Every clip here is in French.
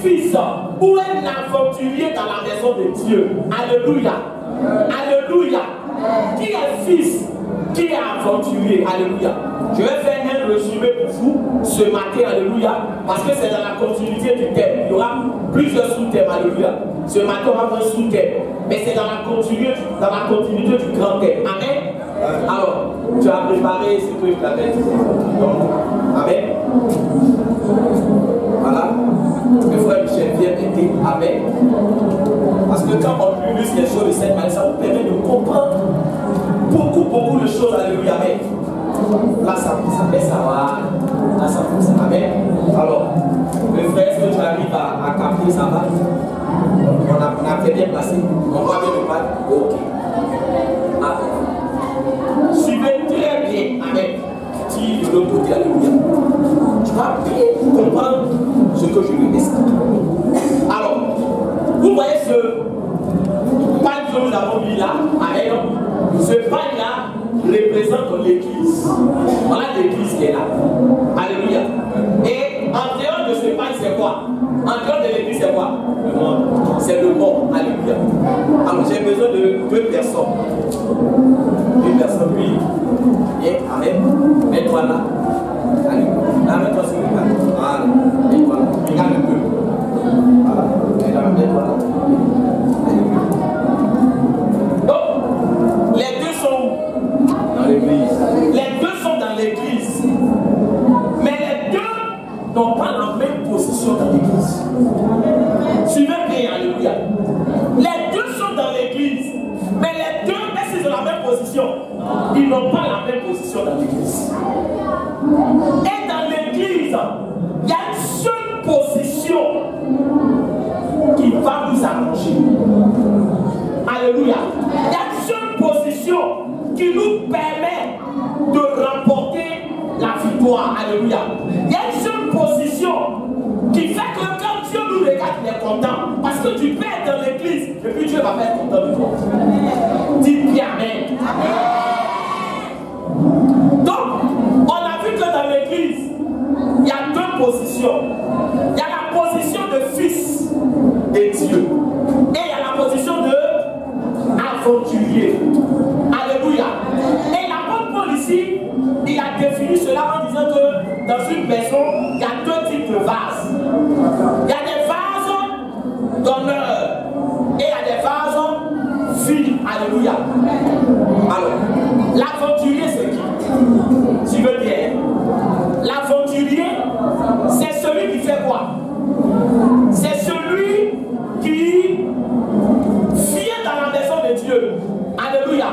fils ou un aventurier dans la maison de Dieu? Alléluia. Alléluia. Qui est fils? Qui est aventurier? Alléluia. Je vais faire un résumé pour vous ce matin, alléluia, parce que c'est dans la continuité du thème. Il y aura plusieurs sous-thèmes, alléluia. Ce matin, on va avoir un sous-thème, mais c'est dans la continuité du grand thème. Amen. Alors, tu as préparé ce que je t'avais dit. Amen. Voilà. Le frère Michel vient m'aider. Amen. Parce que quand on illustre les choses de cette manière, ça vous permet de comprendre beaucoup de choses, alléluia. Amen. Là, ça fait savoir. Là, ça fait ça. Amen. Alors, le frère, est-ce que tu arrives à capter ça va? On a très bien placé. On voit bien le pas. Ok. Amen. Suivez très bien. Amen. Dis de l'autre côté, alléluia. Tu vas bien comprendre ce que je lui dis. Alors, vous voyez ce pain que nous avons mis là. Amen. Ce pain-là représente l'église. Voilà l'église qui est là. Alléluia. Et en dehors de ce pain, c'est quoi? En dehors de l'église, c'est quoi? Le monde. C'est le monde. Alléluia. Alors j'ai besoin de deux personnes. Une personne, oui. Bien, amen. Mets-toi là. Alléluia. Là, mets-toi sur le pain. Voilà. Mets-toi là. Regarde un peu. Voilà. Mets-toi là. Alléluia. Donc, les deux sont dans l'église. Les deux sont dans l'église. Mais les deux n'ont pas la même position dans l'église. Suivez bien, alléluia. Les deux sont dans l'église. Mais les deux, est-ce qu'ils ont la même position? Ils n'ont pas la même position dans l'église. Et dans l'église, il y a une seule position qui va nous arranger. Alléluia. Il y a une seule position qui nous permet de remporter la victoire. Alléluia. Il y a une seule position qui fait que quand Dieu nous regarde, il est content. Parce que tu peux être dans l'église et puis Dieu va pas être content de toi. Dis bien amen. Donc, on a vu que dans l'église, il y a deux positions. Il y a la position de fils de Dieu. Et il y a la position de aventurier. Alléluia. Et l'apôtre Paul ici, il a défini cela en disant que dans une maison, il y a deux types de vases. Il y a des vases d'honneur et il y a des vases vils. Alléluia. Alors, l'aventurier c'est qui? Tu veux bien? L'aventurier, c'est celui qui fait quoi? C'est celui qui vient dans la maison de Dieu. Alléluia.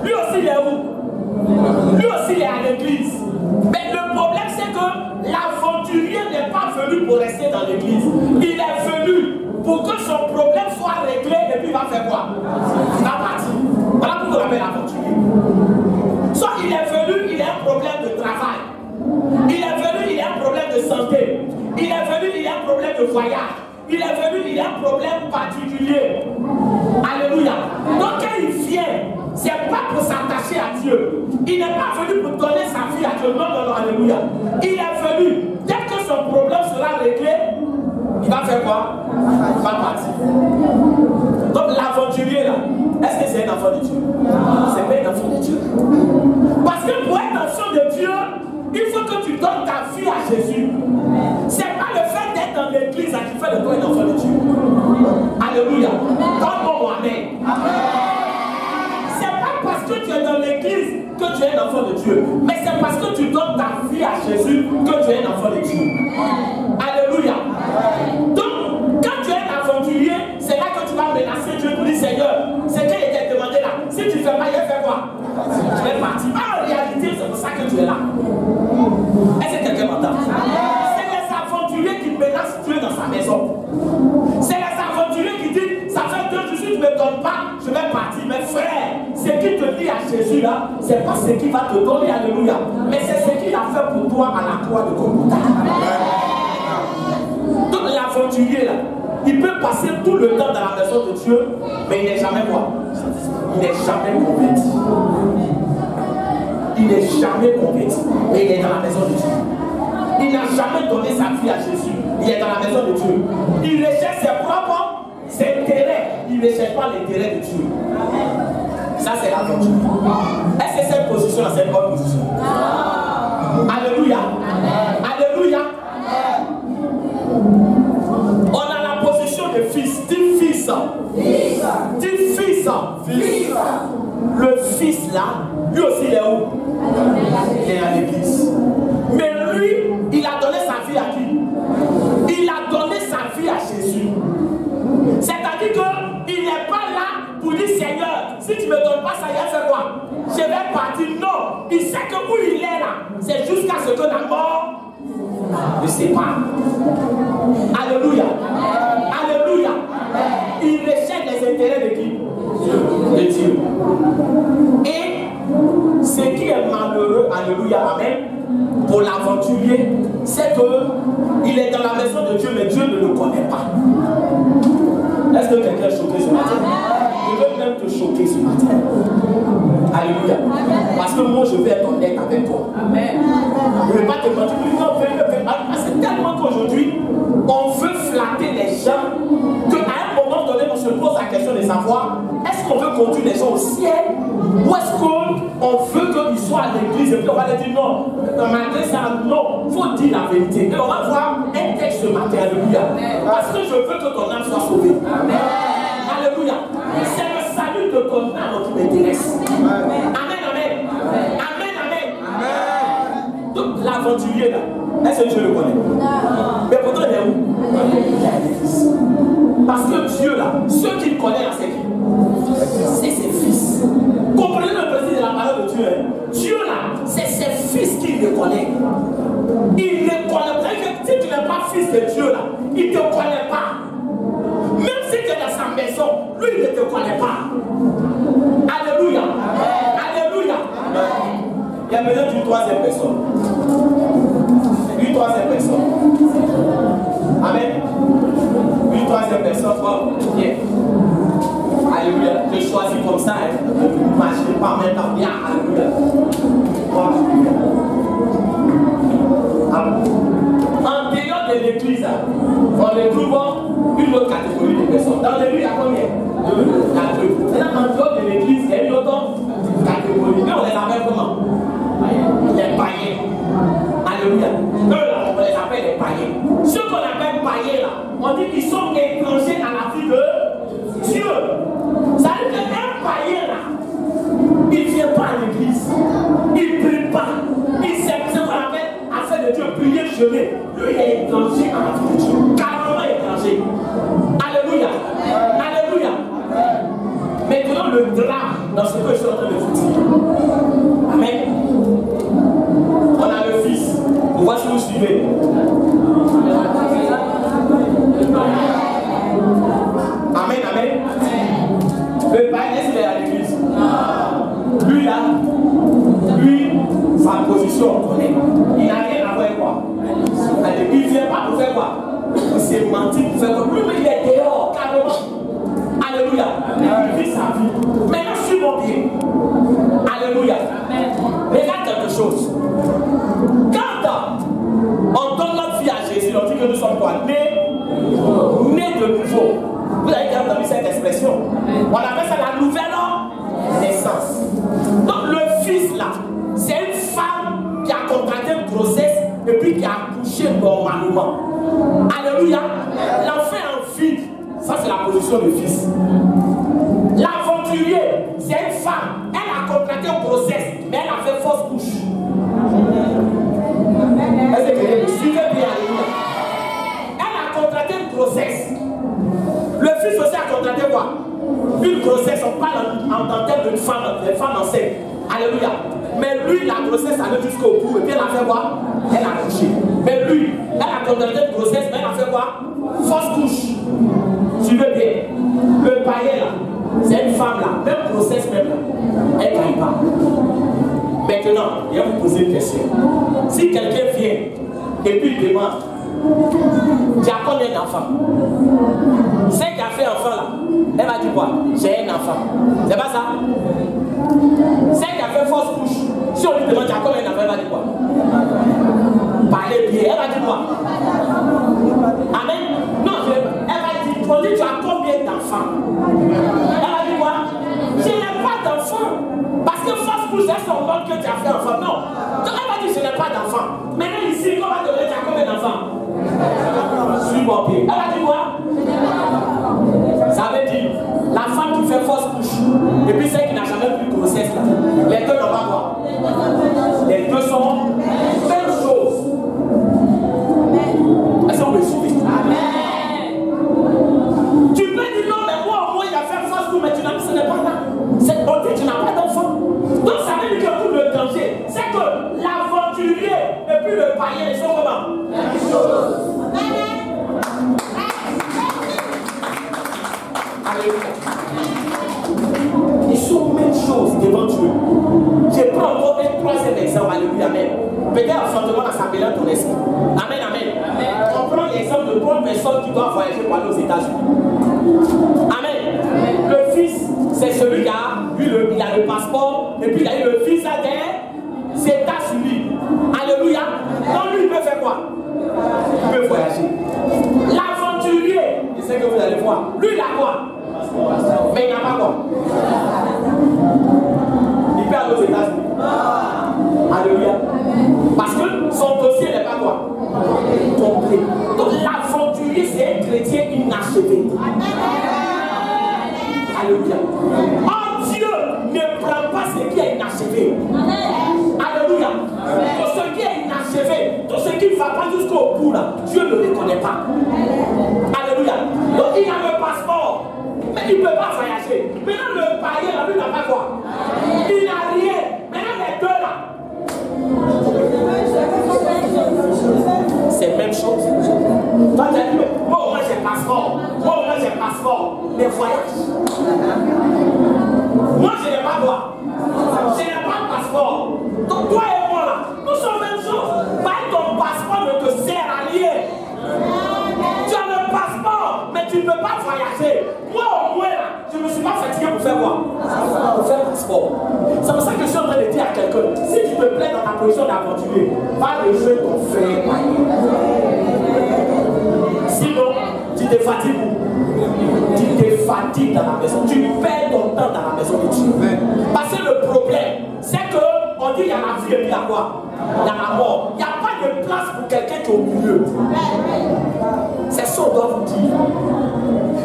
Lui aussi il est où? Lui aussi il est à l'église. Mais le problème c'est que l'aventurier n'est pas venu pour rester dans l'église. Il est venu pour que son problème soit réglé et puis il va faire quoi? Il va partir. Voilà pourquoi on l'appelle l'aventurier. Soit il est venu, il a un problème de travail. Il est venu, il a un problème de santé. Il est venu, il a un problème de voyage. Il est venu, il a un problème particulier. Alléluia. Donc quand il vient, c'est pas pour s'attacher à Dieu. Il n'est pas venu pour donner sa vie à Dieu. Non, non, non, alléluia. Il est venu, dès que son problème sera réglé, il va faire quoi? Il va partir. Donc l'aventurier là, est-ce que c'est un enfant de Dieu? C'est pas un enfant de Dieu. Parce que pour être enfant de Dieu, il faut que tu donnes ta vie à Jésus. C'est pas le fait d'être dans l'église qui fait de toi un enfant de Dieu. Alléluia. Donne-moi amen. C'est pas parce que tu es dans l'église que tu es un enfant de Dieu. Mais c'est parce que tu donnes ta vie à Jésus que tu es un enfant de Dieu. Alléluia. Donc, quand tu es un aventurier, c'est là que tu vas menacer Dieu pour dire Seigneur, c'est qu'il était demandé là. Si tu ne fais pas, il fait quoi? Tu es parti. En réalité, c'est pour ça que tu es là. Est-ce que quelqu'un m'entend? C'est les aventuriers qui menacent Dieu dans sa maison. C'est les aventuriers qui disent, ça fait 2 jours, si tu ne me donnes pas, je vais partir. Mais frère, ce qui te dit à Jésus là, c'est pas ce qu'il va te donner, alléluia. Mais c'est ce qu'il a fait pour toi à la croix de Golgotha. Donc l'aventurier là, il peut passer tout le temps dans la maison de Dieu, mais il n'est jamais quoi? Il n'est jamais converti. Il n'est jamais converti, mais il est dans la maison de Dieu. Il n'a jamais donné sa vie à Jésus. Il est dans la maison de Dieu. Il ne cherche pas l'intérêt de Dieu. Ça, c'est l'aventure. Est-ce que cette position-là, c'est une bonne position? Alléluia. Alléluia. On a la position de fils. Dis fils. Dis fils. Le fils là, lui aussi il est où? Il est à l'église. Mais lui, il a donné sa vie à qui? Il a donné sa vie à Jésus. C'est-à-dire qu'il n'est pas là pour dire Seigneur, si tu ne me donnes pas ça, il fait quoi? Je vais partir. Non, il sait que où il est là, c'est jusqu'à ce que la mort le sépare. Alléluia. Alléluia. Il rejette les intérêts de qui? De Dieu. Et ce qui est malheureux, alléluia, amen, pour l'aventurier, c'est qu'il est dans la maison de Dieu, mais Dieu ne le connaît pas. Est-ce que quelqu'un est choqué ce matin? Je veux même te choquer ce matin. Alléluia. Parce que moi, je vais être honnête avec toi. Amen. Je ne vais pas te mentir. C'est tellement qu'aujourd'hui, on veut flatter les gens qu'à un moment donné, on se pose la question de savoir est-ce qu'on veut conduire les gens au ciel ou est-ce qu'on veut qu'ils soient à l'église et puis on va leur dire non, malgré ça, non, il faut dire la vérité. Et on va voir un texte ce matin, alléluia. Parce que je veux que ton âme soit sauvée. Amen. Alléluia. C'est le salut de ton âme qui m'intéresse. Amen, amen. Amen, amen. Donc l'aventurier là, est-ce que Dieu le connaît? Mais pourtant il est où? Il est à l'église. Parce que Dieu là, ceux qu'il connaît là, c'est qui? C'est ses fils. Comprenez le principe de la parole de Dieu. Dieu là, c'est ses fils qu'il le connaît. Il ne connaît pas. Si tu n'es pas fils de Dieu là, il ne te connaît pas. Même si tu es dans sa maison, lui il ne te connaît pas. Alléluia. Alléluia. Il y a besoin d'une troisième personne. Une troisième personne. Amen. Une troisième personne. Oh, bien. Alléluia. Je choisis comme ça. Ne m'imaginez pas maintenant. Bien. Alléluia. En dehors de l'église, on les trouve une autre catégorie de personnes. Dans l'église, il y a combien? Il y a deux. Maintenant, en dehors de l'église, il y a une autre catégorie. Mais on les appelle comment? Les païens. Alléluia. Eux là, on les appelle les païens. Ceux qu'on appelle païens là, on dit qu'ils sont étrangers à la vie de Dieu. Ça veut dire qu'un païen là, il ne vient pas à l'église. Il ne prie pas. Il sait ce qu'on appelle affaire de Dieu, prier, jeûner. Lui, il est étranger à la vie de Dieu. Carrément étranger. Alléluia. Alléluia. Maintenant, le drame dans ce que je suis en train de vous dire. Amen. On a le fils. Vous voyez si vous suivez. Amen, amen. Le père, est-ce qu'il est à l'église? Lui là, lui, sa position, on connaît. Il n'a rien à voir avec quoi? Il ne vient pas pour faire quoi? Il s'est menti pour faire quoi? Lui, mais il est dehors, carrément. Alléluia. Il vit sa vie. Maintenant, suis mon pied. Alléluia. Regarde quelque chose. Quand on donne notre vie à Jésus, on dit que nous sommes quoi? Nés de nouveau. Vous avez déjà entendu cette expression? On appelle ça la nouvelle naissance. Donc le fils là, c'est une femme qui a contracté une grossesse et puis qui a accouché normalement. Alléluia. L'enfant en vide. Ça c'est la position du fils. L'aventurier, c'est une femme. Elle a contracté une grossesse, mais elle a fait fausse couche. Est-ce que vous me suivez bien? Elle a contracté une grossesse. Le fils aussi a contracté quoi? Une grossesse, on parle en termes d'une femme, des femmes enceintes. Alléluia. Mais lui, la grossesse allait jusqu'au bout. Et puis elle a fait quoi? Elle a couché. Mais lui, elle a contracté une grossesse, mais elle a fait quoi? Fausse couche. Suivez bien. Le païen là, c'est une femme là, même grossesse même là, elle ne gagne pas. Maintenant, je vais vous poser une question. Si quelqu'un vient et puis il demande, tu as combien d'enfants? Celle qui a fait enfant là, elle va dire quoi? J'ai un enfant. C'est pas ça? Celle qui a fait fausse couche, si on lui demande tu as combien d'enfants, elle va dire quoi? Parlez bien, elle va dire quoi? Amen. Non, elle va dire, on dit tu as combien d'enfants? honte que tu as fait enfant. Non. Donc elle va dire, je n'ai pas d'enfant. Maintenant ici, on va te dire, tu as combien d'enfants? Suis mon pied. Elle va dire quoi? Ça veut dire, la femme qui fait fausse couche, et puis celle qui n'a jamais pris de grossesse, là, les deux n'ont pas quoi? Les deux sont même chose. Est-ce que vous me suivez? Amen. Tu peux dire non, mais moi au moins il a fait fausse couche, mais ce n'est pas là. C'est on dit tu n'as pas d'enfant. Donc ça veut dire que tout le danger, c'est que l'aventurier et puis le païen, ils sont comment? La même chose. Alléluia. Ils sont même chose devant Dieu. Je prends encore un troisième exemple. Alléluia. Amen. Peut-être affrontement dans sa mélange ton esprit. Amen, amen. On prend l'exemple de 3 personnes qui doivent voyager pour aller aux États-Unis. Amen. Le fils, c'est celui qui a eu il a le passeport et puis il a eu le visa des États-Unis. Alléluia. Donc lui, il peut faire quoi? Il peut voyager. L'aventurier, je sais que vous allez voir. Lui, il a quoi? Mais il n'a pas quoi? Il peut aller aux États-Unis. Alléluia. Parce que son dossier n'est pas quoi? Complet. Donc l'aventurier, c'est un chrétien inachevé. Alléluia. Oh Dieu ne prend pas ce qui est inachevé. Alléluia. Tout ce qui est inachevé, tout ce qui ne va pas jusqu'au bout là, Dieu ne le reconnaît pas. Alléluia. Donc il a le passeport, mais il ne peut pas voyager. Maintenant le païen là, lui n'a pas quoi? Il n'a rien. Maintenant les deux là. C'est la même chose. Toi tu as dit, moi au moins j'ai passeport. Moi au moins j'ai passeport. Mais voyage. Moi je n'ai pas quoi? Je n'ai pas de passeport. Donc toi et moi là, nous sommes la même chose. Pas ton passeport ne te sert à rien. Tu as le passeport, mais tu ne peux pas voyager. Moi au moins là, je ne me suis pas fatigué pour faire quoi? Pour faire le passeport. C'est pour ça que je suis en train de dire à quelqu'un, si tu te plais dans ta position d'aventurier, va rejoindre ton frère. Sinon, tu te fatigues. Tu te fatigues dans la maison. Tu perds ton temps dans la maison de Dieu. Parce que le problème, c'est que on dit il y a la vie et puis il y a quoi? Il y a la mort. Il n'y a pas de place pour quelqu'un qui est au milieu. C'est ça qu'on doit vous dire.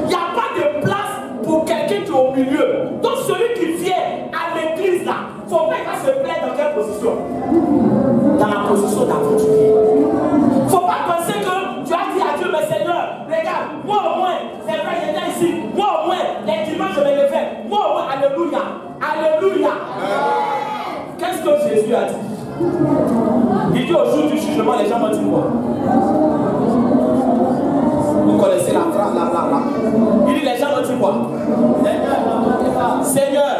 Il n'y a pas de place pour quelqu'un qui est au milieu. Donc celui qui vient à l'église là, il faut pas qu'il se plaît dans quelle position? Dans la position d'aventurier. Il ne faut pas penser que tu as dit à Dieu, mais Seigneur, regarde, moi au moins, c'est vrai, j'étais ici. Moi au moins, les dimanches je vais le faire. Moi au moins, alléluia. Alléluia. Qu'est-ce que Jésus a dit? Il dit au jour du jugement, les gens vont dire quoi? Vous connaissez la phrase, là. Il dit, les gens vont dire quoi? Seigneur,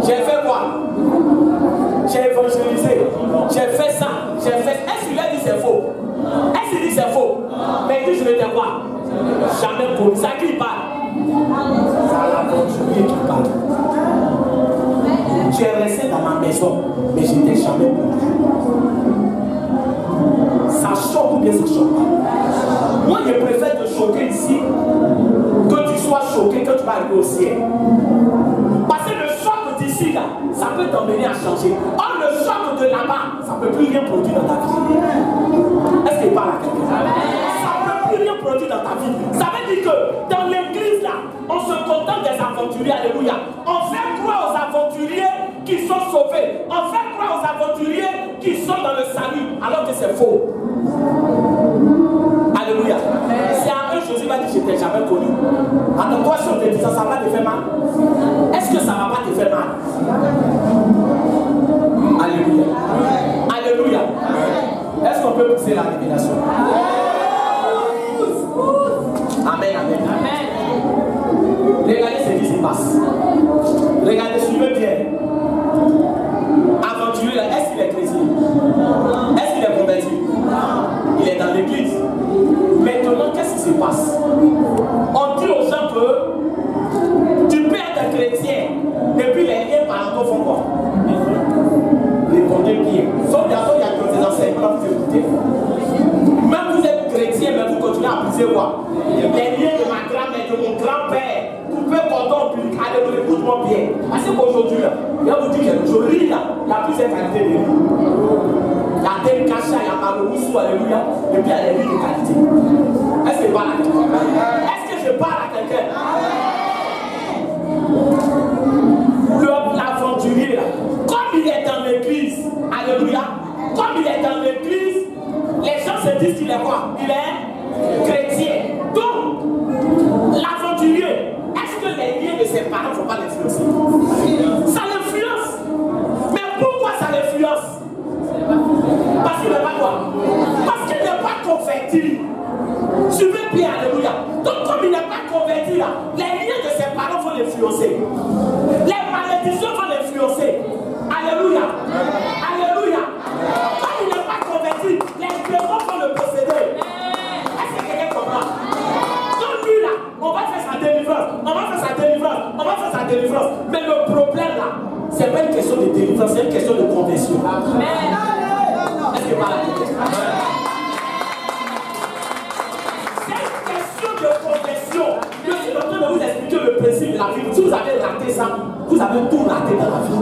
j'ai fait quoi? J'ai évangélisé, j'ai fait ça, j'ai fait. Est-ce qu'il a dit c'est faux? Est-ce qu'il dit c'est faux? Mais il dit je n'étais quoi? Jamais connu. C'est à qui il parle? C'est à l'aventurier qui parle. Tu es resté dans ma maison, mais je n'étais jamais connu. Ça choque ou bien ça choque pas? Moi je préfère te choquer ici que tu sois choqué quand tu vas arriver au ciel. Parce que le choc d'ici là, ça peut t'emmener à changer. Or le choc de là-bas, ça ne peut plus rien produire dans ta vie. Est-ce qu'il parle à quelqu'un? Ça ne peut plus rien produire dans ta vie. Ça veut dire que dans l'église là, on se contente des aventuriers, alléluia. On fait croire aux aventuriers qui sont sauvés. On fait croire aux aventuriers qui sont dans le salut, alors que c'est faux. Alléluia. C'est à eux Jésus va dire je t'ai jamais connu. Attends, toi si on te dit ça, ça va te faire mal? Est-ce que ça va pas te faire mal? Alléluia. Alléluia. Est-ce qu'on peut pousser la révélation? Amen, amen. Regardez ce qui se passe. Regardez, suivez bien. Aventurier là, est-ce qu'il est chrétien? Est-ce qu'il est converti? Il est dans l'église. Maintenant, qu'est-ce qui se passe? On dit aux gens que tu peux être chrétien et puis les liens parentaux font quoi? Répondez bien. Sauf bientôt, il y a des enseignements que vous écoutez. Même vous êtes chrétien, mais vous continuez à appuyer quoi? Les liens de ma grand-mère, de mon grand-père, coupez cordon public, allez, écoute-moi bien. Parce qu'aujourd'hui, il Je vais vous dire quelque chose. Riz là, il y a plusieurs qualités de riz. Il y a des cachets, il y a Maloussou, alléluia. Et puis il y a les riz de qualité. Est-ce que je parle à quelqu'un? Est-ce que je parle à quelqu'un? L'aventurier là, comme il est dans l'église, alléluia, comme il est dans l'église, les gens se disent qu'il est quoi? Il est chrétien. Donc, l'aventurier, est-ce que les liens de ses parents ne vont pas l'influencer? Ça l'influence. Mais pourquoi ça l'influence? Parce qu'il n'est pas quoi? Parce qu'il n'est pas converti. Suivez bien, alléluia. Donc, comme il n'est pas converti là, les liens de ses parents vont l'influencer. Les malédictions vont l'influencer. Alléluia. Alléluia. Comme il n'est pas converti, les démons vont le posséder. Est-ce que quelqu'un comprend? Donc lui là, on va faire sa délivrance. On va faire sa délivrance. On va faire sa délivrance. Mais le problème là, c'est pas une question de délivrance, c'est une question de conversion. Est-ce que par la de conversion. Je suis en train de vous expliquer le principe de la vie. Si vous avez raté ça, vous avez tout raté dans la vie.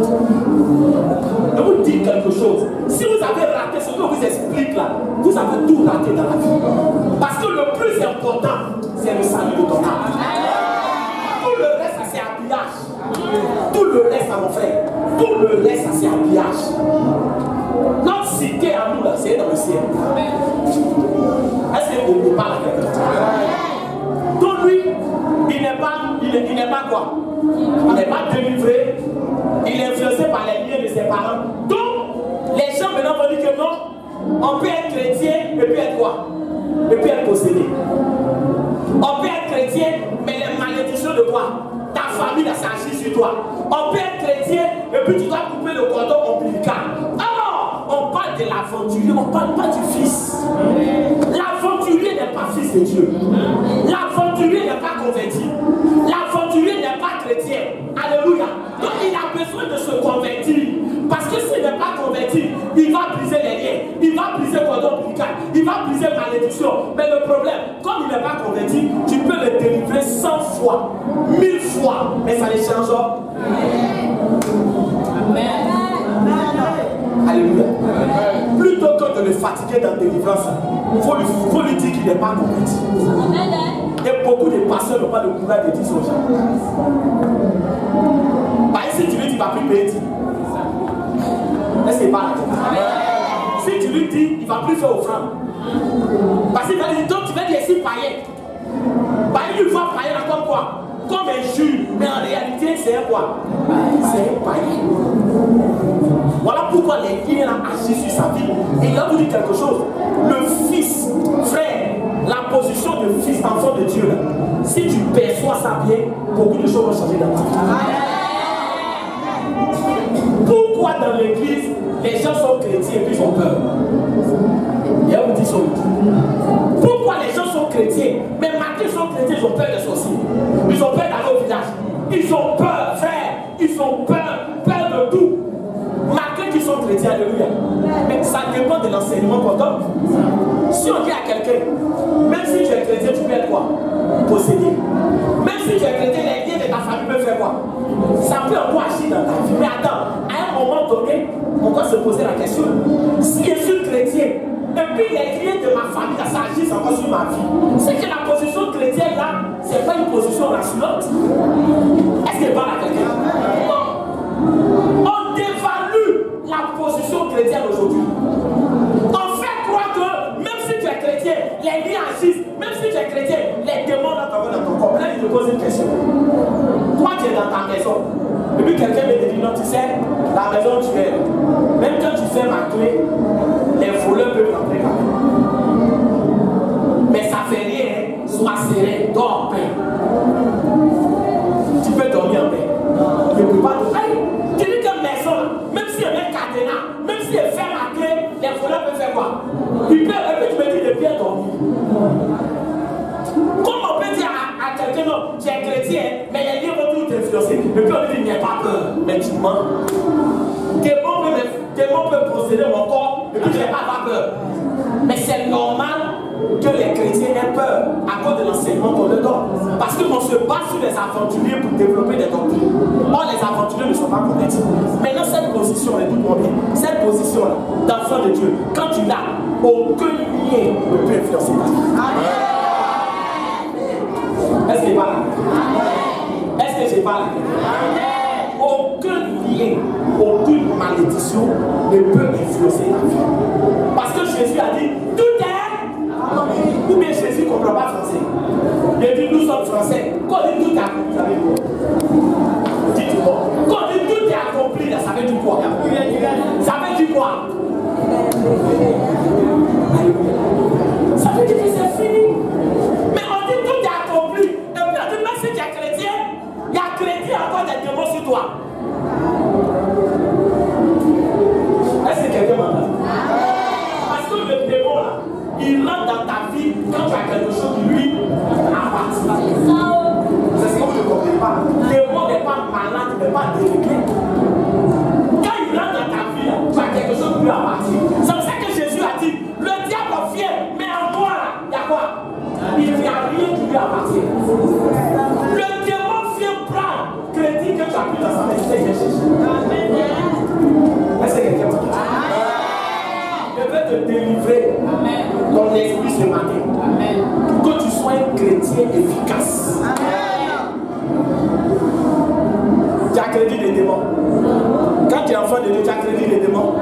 Je vous dis quelque chose. Si vous avez raté ce que je vous explique là, vous avez tout raté dans la vie. Parce que le plus important, c'est le salut de ton âme. Tout le reste, c'est habillage. Tout le reste, mon frère, tout le reste, c'est habillage. Notre cité à nous là, c'est dans le ciel. Est-ce que vous parlez à quelqu'un? Donc lui, il n'est pas quoi? Il n'est pas délivré. Il est influencé par les liens de ses parents. Donc, les gens maintenant vont dire que non, on peut être chrétien et puis être quoi? Et puis être possédé. On peut être chrétien, mais les malédictions de quoi? Ta famille s'agit sur toi. On peut être chrétien et puis tu dois couper le cordon ombilical. Alors, on parle de l'aventurier, on ne parle pas du fils. L'aventurier n'est pas fils de Dieu. L'aventurier n'est pas converti. L'aventurier n'est pas chrétien. Alléluia. Donc il a besoin de se convertir. Parce que s'il n'est pas converti, il va briser les liens. Il va briser le cordon ombilical. Il va briser malédiction. Mais le problème, comme il n'est pas converti, tu peux le délivrer 100 fois, 1000 fois. Mais ça ne change pas. Amen. Alléluia. Plutôt que de le fatiguer dans la délivrance, il faut lui dire qu'il n'est pas converti. Et beaucoup de pasteurs n'ont pas le courage de dire aux gens. Bah, si tu lui dis, il ne va plus payer. Est-ce qu'il parle à quelqu'un? Si tu lui dis, il ne va plus faire offrande. Parce qu'il va dire, donc tu vas dire, si païen. Bah, il lui voit païen là comme quoi? Comme un juge. Mais en réalité, c'est quoi? C'est un païen. Voilà pourquoi les liens agissent sur sa vie. Et il va vous dire quelque chose. Le fils, frère, la position de fils, enfant de Dieu, là, si tu perçois ça bien, beaucoup de choses vont changer dans ta vie. Pourquoi dans l'église, les gens sont chrétiens et puis ils ont peur? Il y a vous dit ça. Pourquoi les gens sont chrétiens, mais malgré qu'ils sont chrétiens, ils ont peur des sorciers. Ils ont peur d'aller au village. Ils ont peur, frère. Ils ont peur de tout. Malgré qu'ils sont chrétiens, alléluia. Mais ça dépend de l'enseignement qu'on donne. Si on dit à quelqu'un, même si tu es chrétien, tu peux être quoi? Possédé. Même si tu es chrétien, les liens de ta famille peuvent faire quoi? Ça peut encore agir dans ta vie. Mais attends, à un moment donné, on doit se poser la question. Si je suis chrétien, et puis les liens de ma famille, ça agit encore sur ma vie. C'est que la position chrétienne là, c'est pas une position rassurante. Est-ce qu'elle parle à quelqu'un? Non. On dévalue la position chrétienne aujourd'hui. On fait croire que même si tu es chrétien, les liens agissent. Même si tu es chrétien, les démons dans ton corps. Là, il te pose une question. Toi, tu es dans ta maison. Et puis quelqu'un me dit, non, tu sais, la maison tu es. Même quand tu fermes ma clé, les voleurs peuvent rentrer quand même. Mais ça fait rien, sois serein, dors en paix. Tu peux dormir en paix. Tu ne peux pas dormir. Tu dis que maison, même si elle est cadenas, même si elle ferme la clé, les voleurs peuvent faire quoi? Ils peuvent, et puis tu me dis de bien dormir. Comment on peut dire à quelqu'un, non, tu es chrétien, mais il y a des gens qui vont t'influencer. Et puis on lui dit, n'aie pas peur, mais tu mens. Tes mots peuvent posséder mon corps, et puis je n'ai pas peur. Mais c'est normal que les chrétiens aient peur à cause de l'enseignement l'instrument qu'on leur donne. Parce qu'on se base sur les aventuriers pour développer des doctrines. Or, les aventuriers ne sont pas convertis. Maintenant, cette position, écoute-moi bien, cette position-là, d'enfant de Dieu, quand tu l'as, aucun lien ne peut influencer ta vie. Est-ce que je parle? Est-ce que je parle? Aucun lien, aucune malédiction ne peut influencer ta vie. Parce que Jésus a dit, tout est. Ou bien Jésus ne comprend pas français. Il dit, nous sommes français. Quand on dit tout est accompli, ça veut dire quoi? Dites-moi. Quand on dit tout est accompli, ça veut dire quoi? Ça veut dire quoi? Ça veut dire que c'est fini. Mais on dit tout est accompli. Et puis on dit, même si tu es chrétien, il y a chrétien encore des démons sur toi. Est-ce que quelqu'un m'entend? Parce que le démon là, il rentre dans ta vie quand tu as quelque chose qui lui appartient. C'est ce que vous ne comprenez pas. Le démon n'est pas malade, il n'est pas déréglé. Quand il rentre dans ta vie, tu as quelque chose qui lui appartient. C'est pour ça que Jésus a dit, le diable vient, mais en moi là, il y a quoi? Il n'y a rien qui lui appartient. Le démon vient prendre crédit que tu as pris dans sa main, tu t'es cherché. Est-ce que quelqu'un m'entend? Je vais te délivrer ton esprit ce matin. Amen. Pour que tu sois un chrétien efficace. Amen. Tu as crédit des démons. Quand tu es enfant de Dieu, tu as crédit des démons.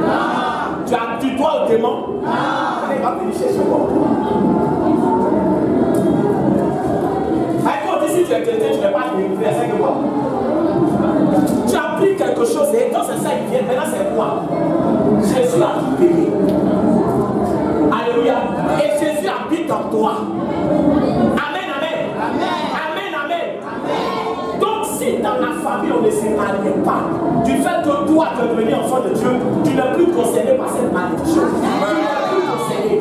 Tu dois aux démons. Allez, va venir chercher moi. Quand si tu es chrétien, tu ne vas pas te délivrer. C'est que quoi? Tu as pris quelque chose et quand c'est ça qui vient, maintenant c'est quoi? Jésus a tout payé. Alléluia. Et Jésus habite en toi. Amen, amen. Amen, amen. Donc si dans la famille on ne se marie pas, du fait que toi tu es devenu enfant de Dieu, tu n'es plus concerné par cette malédiction. Tu n'es plus concerné.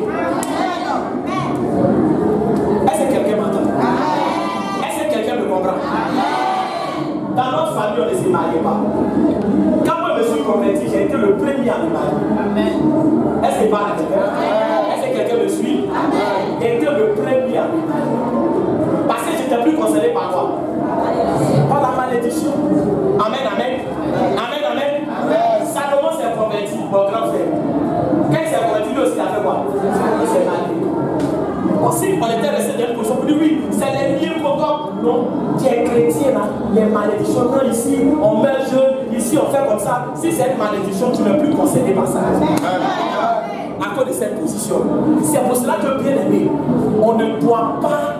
Est-ce que quelqu'un m'entend? Est-ce que quelqu'un me comprend? Dans notre famille, on ne se mariait pas. Quand moi je me suis converti, j'ai été le premier à me marier. Est-ce que pas quelqu'un? Est-ce que quelqu'un me suit? J'ai été le premier à me marier. Parce que je n'étais plus concerné par quoi? Par la malédiction. Amen, amen. Amen, amen. Salomon s'est converti, mon grand frère. Quand il s'est converti, lui aussi il a fait quoi? Il s'est marié. Si on était resté dans une position pour dire oui, c'est les liens qu'on doit. Non, tu es chrétien là, les malédictions, non, ici on meurt jeune, ici on fait comme ça. Si c'est une malédiction, tu n'es plus concerné par ça. À cause de cette position. C'est pour cela que, bien aimé, on ne doit pas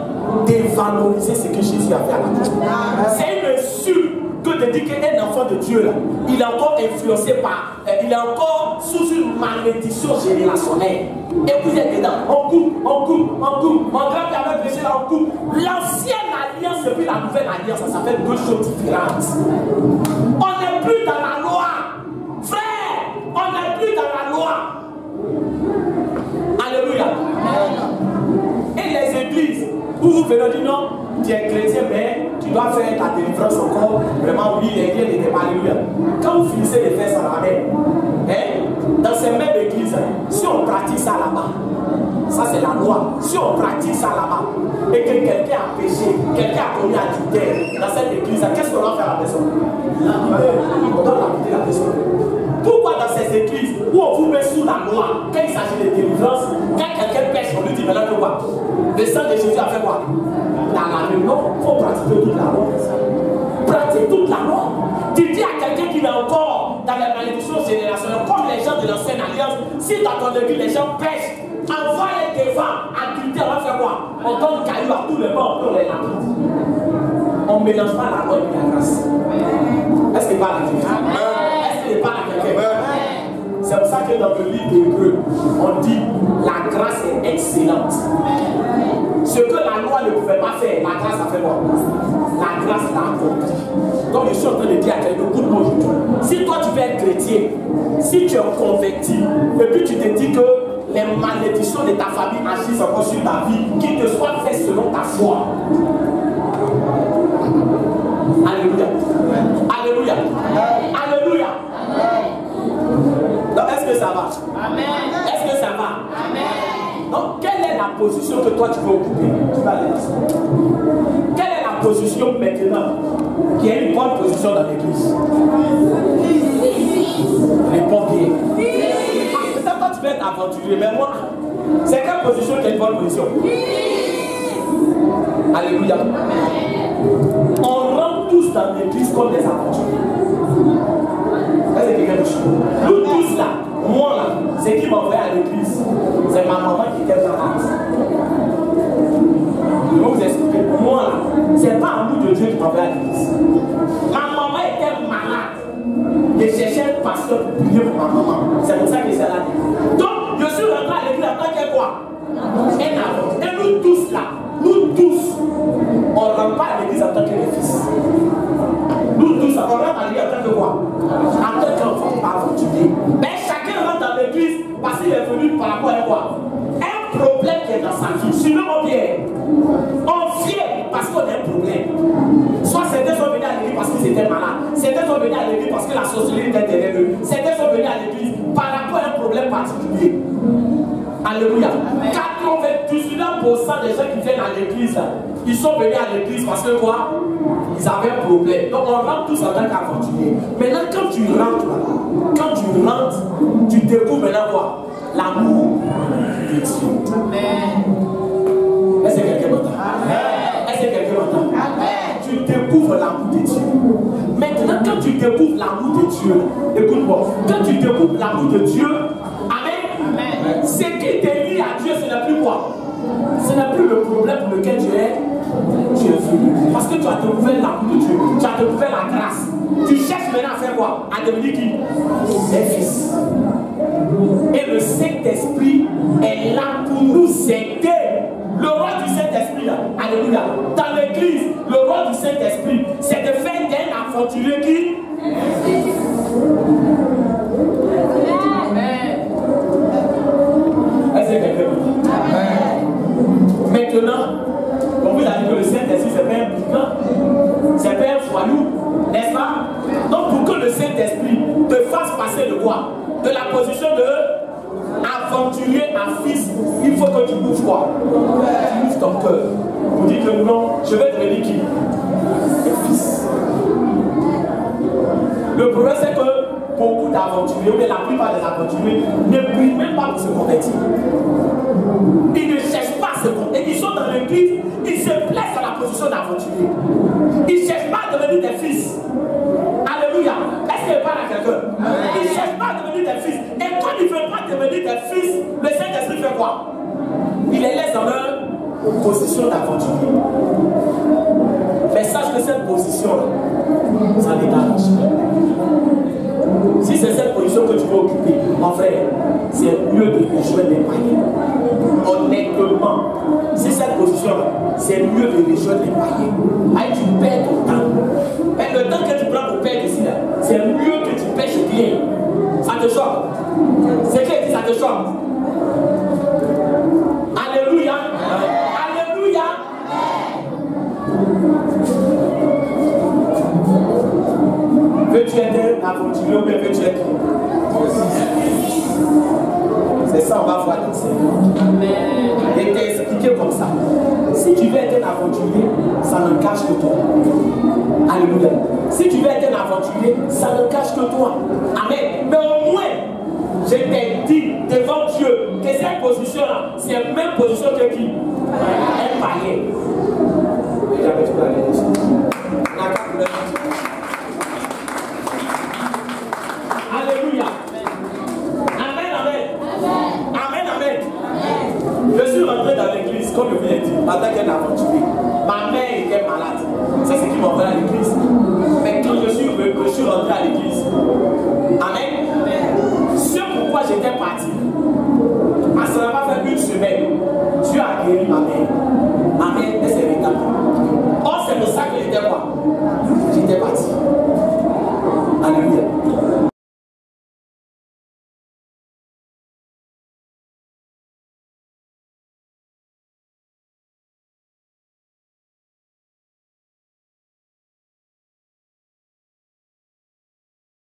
dévaloriser ce que Jésus a fait à la croix. C'est une insulte que de dire qu'un enfant de Dieu là, il est encore influencé par, il est encore sous une malédiction générationnelle. Et vous êtes dedans, on coupe. Mon grand-père avait prêché là, on coupe. L'ancienne alliance et puis la nouvelle alliance, ça fait deux choses différentes. On n'est plus dans la loi. Frère, on n'est plus dans la loi. Alléluia. Et les églises, où vous venez dire non, tu es chrétien, mais tu dois faire ta délivrance encore. Vraiment, oui, les liens n'étaient pas. Alléluia. Quand vous finissez de faire ça, amen. Dans ces mêmes églises, si on pratique ça là-bas, ça c'est la loi. Si on pratique ça là-bas, et que quelqu'un a péché, quelqu'un a commis adultère dans cette église, qu'est-ce qu'on va faire à la personne? On doit lapider la personne. Pourquoi dans ces églises où on vous met sous la loi, quand il s'agit de délivrance, quand quelqu'un pêche, on lui dit maintenant que quoi? Le sang de Jésus a fait quoi? Dans la même non, il faut pratiquer toute la loi. Pratique toute la loi. Tu dis à quelqu'un qui est encore dans la malédiction générationnelle, comme les gens de l'ancienne alliance, si dans ton église les gens pêchent, envoie-les devant, adultère, on va faire quoi? On donne caillou à tous les bords, on les lapide. On ne mélange pas la loi et la grâce. Est-ce qu'il parle à quelqu'un? Est-ce qu'il parle à quelqu'un? C'est pour ça que dans le livre d'Hébreux, on dit la grâce est excellente. Ce que la loi ne pouvait pas faire, la grâce a fait quoi? La grâce l'a accompli. Donc je suis en train de dire à quelqu'un, écoute-moi aujourd'hui. Si toi tu veux être chrétien, si tu es converti, et puis tu te dis que les malédictions de ta famille agissent encore sur ta vie, qu'il te soit fait selon ta foi. Alléluia. Alléluia. Alléluia. Donc est-ce que ça va? Amen. Est-ce que ça va? Amen. Donc quelle est la position position que toi tu veux occuper, tu vas aller là. Quelle est la position maintenant qui est une bonne position dans l'église? Réponds bien. Peut-être toi tu veux être aventurier, mais moi, c'est quelle position qui est une bonne position? Alléluia. On rentre tous dans l'église comme des aventuriers. Nous tous là, moi là, c'est qui m'envoie à l'église. C'est ma maman qui était malade. Je vais vous expliquer. Moi là, c'est pas un bout de Dieu qui m'envoie à l'église. Ma maman était malade. Je cherchais un pasteur pour prier pour ma maman. C'est pour ça que c'est là. Donc, je suis rentré à l'église en tant que quoi? Un avant. Et nous tous là, on ne rentre pas à l'église en tant que les fils. Nous tous, on rentre à l'église en tant que quoi? En tant qu'enfant aventurier. Mais chacun rentre dans l'église parce qu'il est venu par rapport à quoi? Un problème qui est dans sa vie. Suivez-moi bien. On vient parce qu'on a un problème. Soit certains sont venus à l'église parce qu'ils étaient malades. Certains sont venus à l'église parce que la sorcellerie était derrière eux. Certains sont venus à l'église par rapport à un problème particulier. Alléluia. 99% des gens qui viennent à l'église, ils sont venus à l'église parce que quoi? Ils avaient un problème. Donc on rentre tous en tant qu'aventuriers. Maintenant quand tu rentres, tu découvres maintenant quoi? L'amour de Dieu. Amen. Est-ce que quelqu'un m'entend? Est-ce que quelqu'un m'entend? Tu découvres l'amour de Dieu. Maintenant quand tu découvres l'amour de Dieu, écoute-moi, quand tu découvres l'amour de Dieu, amen. Ce qui te lie à Dieu, ce n'est plus quoi? Ce n'est plus le problème pour lequel tu es venu. Parce que tu as découvert l'amour de Dieu. Tu as découvert la grâce. Tu cherches maintenant à faire quoi? À devenir qui? Des fils. Et le Saint-Esprit est là pour nous aider. Le rôle du Saint-Esprit, alléluia. Dans l'église, le rôle du Saint-Esprit, c'est de faire d'un aventurier qui? Maintenant, on vous a dit que le Saint-Esprit, c'est pas un brigand, c'est pas un foyou, n'est-ce pas? Donc, pour que le Saint-Esprit te fasse passer de quoi? De la position de aventurier à fils, il faut que tu ouvres quoi? Tu ouvres ton cœur. Vous dites que non, je vais devenir qui? Un fils. Le problème, c'est que beaucoup d'aventuriers, ou bien la plupart des aventuriers, ne prient même pas pour se convertir. Ils ne cherchent pas à se convertir. Ils sont dans l'église, ils se plaisent dans la position d'aventurier. Ils ne cherchent pas à devenir des fils. Alléluia. Est-ce qu'il parle à quelqu'un? Ils ne cherchent pas à devenir des fils. Et quand ils ne veulent pas devenir des fils, le Saint-Esprit fait quoi? Il les laisse dans leur position d'aventurier. Mais sache que cette position-là, ça ne t'arrange pas. Si c'est cette position que tu veux occuper, mon frère, c'est mieux de rejoindre les païens. Honnêtement, si cette position-là, c'est mieux de rejoindre les païens. Aïe, tu perds ton temps. Mais le temps que tu prends pour perdre ici, c'est mieux que tu pêches bien. Ça te choque. C'est que ça te choque. Alléluia. Alléluia. Veux-tu être un aventurier ou bien veux-tu être? C'est ça, on va voir dans ce livre. Et t'es expliqué comme ça. Si tu veux être un aventurier, ça ne cache que toi. Alléluia. Si tu veux être un aventurier, ça ne cache que toi. Amen. Mais au moins, je t'ai dit devant Dieu que cette position-là, c'est la même position que qui? Un païen. J'avais tout à l'heure. Alléluia. Amen, amen. Amen, amen. Je suis rentré dans l'église, comme je vous l'ai dit, en tant qu'un aventurier. Ma mère était malade. C'est ce qui m'a envoyé à l'église. Mais quand je suis rentré à l'église, amen. Ce pourquoi j'étais parti,